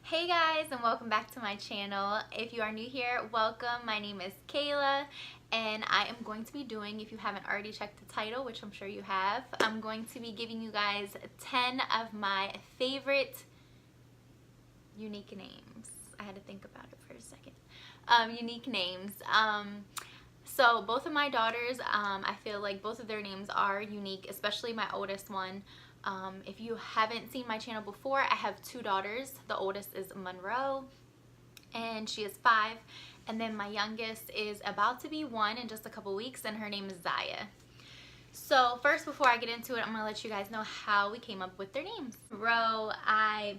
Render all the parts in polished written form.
Hey guys, and welcome back to my channel. If you are new here, welcome. My name is Kayla and I am going to be doing, if you haven't already checked the title, which I'm sure you have, I'm going to be giving you guys 10 of my favorite unique names. I had to think about it for a second. Unique names. So both of my daughters, I feel like both of their names are unique, especially my oldest one. If you haven't seen my channel before, I have two daughters. The oldest is Monroe and she is 5, and then my youngest is about to be 1 in just a couple weeks, and her name is Zaya. So first, before I get into it, I'm gonna let you guys know how we came up with their names. Monroe, I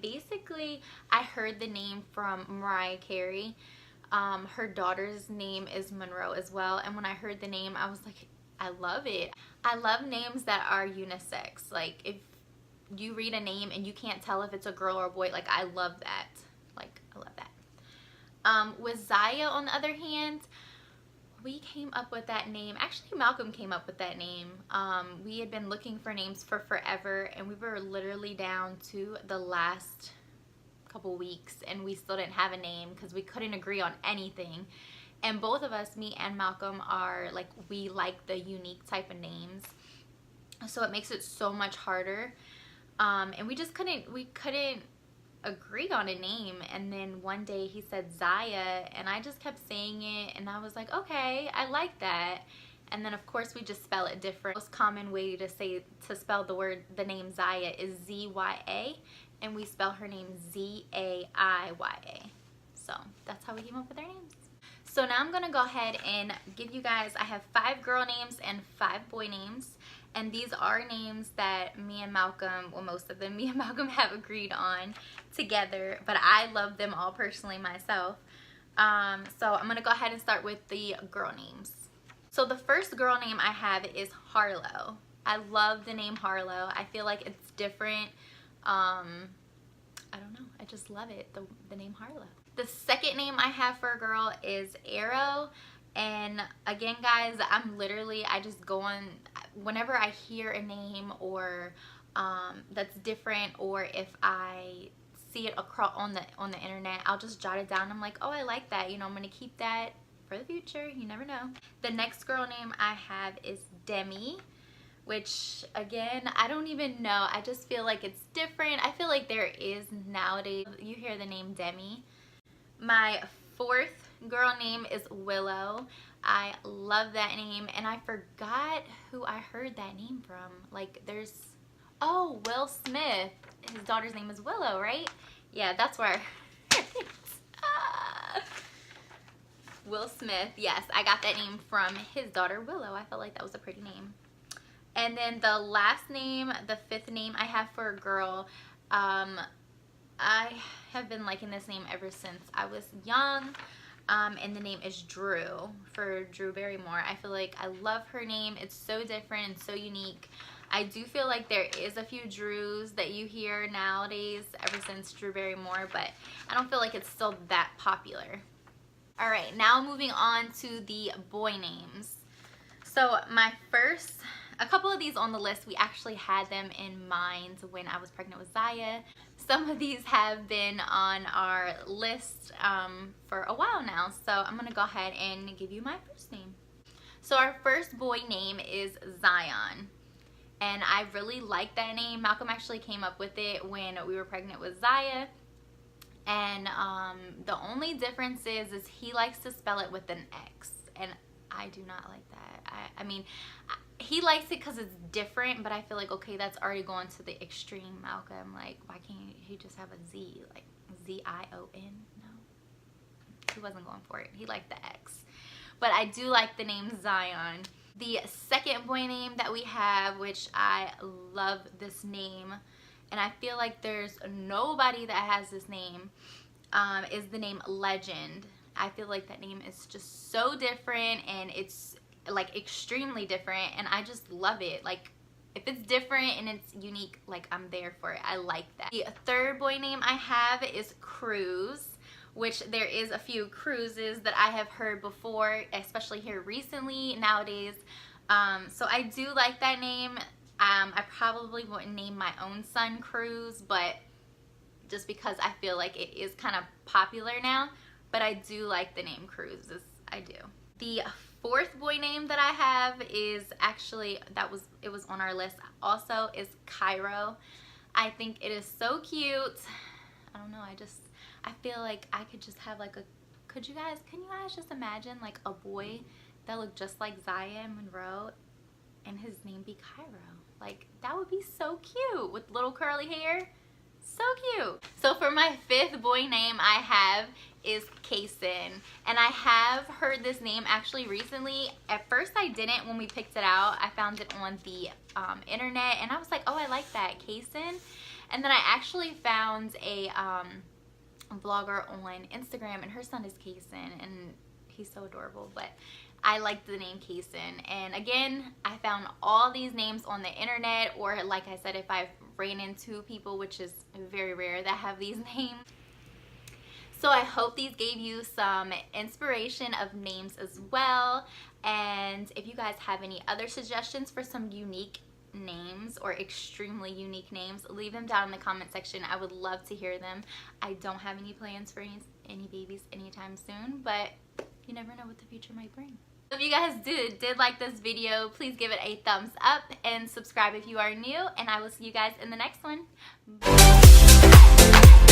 heard the name from Mariah Carey. Her daughter's name is Monroe as well, and when I heard the name, I was like, I love it. I love names that are unisex. Like, if you read a name and you can't tell if it's a girl or a boy, like, I love that. Like, I love that. With Zaya, on the other hand, we came up with that name. Actually, Malcolm came up with that name. We had been looking for names for forever, and we were literally down to the last couple weeks, and we still didn't have a name because we couldn't agree on anything. And both of us, me and Malcolm, are like, we like the unique type of names, so it makes it so much harder. And we couldn't agree on a name. And then one day he said Zaya, and I just kept saying it, and I was like, okay, I like that. And then of course we just spell it different. The most common way to spell the name Zaya is Z-Y-A, and we spell her name Z-A-I-Y-A. So that's how we came up with our names. So now I'm gonna go ahead and give you guys, I have 5 girl names and 5 boy names. And these are names that me and Malcolm, well, most of them, me and Malcolm have agreed on together, but I love them all personally myself. So I'm gonna go ahead and start with the girl names. So the first girl name I have is Harlow. I love the name Harlow. I feel like it's different. I don't know, I just love it, the name Harlow. The second name I have for a girl is Arrow. And again, guys, I just go on, whenever I hear a name or that's different, or if I see it across on the internet, I'll just jot it down. I'm like, oh, I like that, you know, I'm gonna keep that for the future, you never know. The next girl name I have is Demi, which again, I don't even know, I just feel like it's different. I feel like there is nowadays, you hear the name Demi. My fourth girl name is Willow. I love that name, and I forgot who I heard that name from. Like, oh, Will Smith. His daughter's name is Willow, right? Yeah, that's where I heard it. Will Smith, yes, I got that name from his daughter Willow. I felt like that was a pretty name. And then the last name, the 5th name I have for a girl, I have been liking this name ever since I was young, and the name is Drew, for Drew Barrymore. I feel like I love her name. It's so different and so unique. I do feel like there is a few Drews that you hear nowadays ever since Drew Barrymore, but I don't feel like it's still that popular. All right, now moving on to the boy names. So a couple of these on the list, we actually had them in mind when I was pregnant with Zaya. Some of these have been on our list for a while now, so I'm gonna go ahead and give you my first name. So our first boy name is Zion, and I really like that name. Malcolm actually came up with it when we were pregnant with Zaya, and the only difference is he likes to spell it with an X, and I do not like that. I mean, he likes it because it's different, but I feel like, okay, that's already going to the extreme, Malcolm. Like, why can't he just have a Z, like Z-I-O-N? No, he wasn't going for it. He liked the X. But I do like the name Zion. The second boy name that we have, which I love this name, and I feel like there's nobody that has this name, is the name Legend. I feel like that name is just so different, and it's like extremely different, and I just love it. Like, if it's different and it's unique, like, I'm there for it. I like that. The third boy name I have is Cruz, which there is a few Cruzes that I have heard before, especially here recently nowadays. So I do like that name. I probably wouldn't name my own son Cruz, but just because I feel like it is kind of popular now, but I do like the name Cruz. I do. The fourth boy name that I have is actually, it was on our list also, is Cairo. I think it is so cute. I don't know, I feel like I could just have like a, can you guys just imagine like a boy that looked just like Zion Monroe and his name be Cairo? Like, that would be so cute with little curly hair. So cute. So for my fifth boy name I have is Kaysen, and I have heard this name actually recently. At first I didn't when we picked it out. I found it on the internet and I was like, oh, I like that, Kaysen. And then I actually found a vlogger on Instagram, and her son is Kaysen, and he's so adorable. But I like the name Kaysen. And again, I found all these names on the internet, or like I said, if I've ran into people, which is very rare, that have these names. So I hope these gave you some inspiration of names as well. And if you guys have any other suggestions for some unique names or extremely unique names, leave them down in the comment section. I would love to hear them. I don't have any plans for any babies anytime soon, but you never know what the future might bring. If you guys did like this video, please give it a thumbs up and subscribe if you are new, and I will see you guys in the next one. Bye.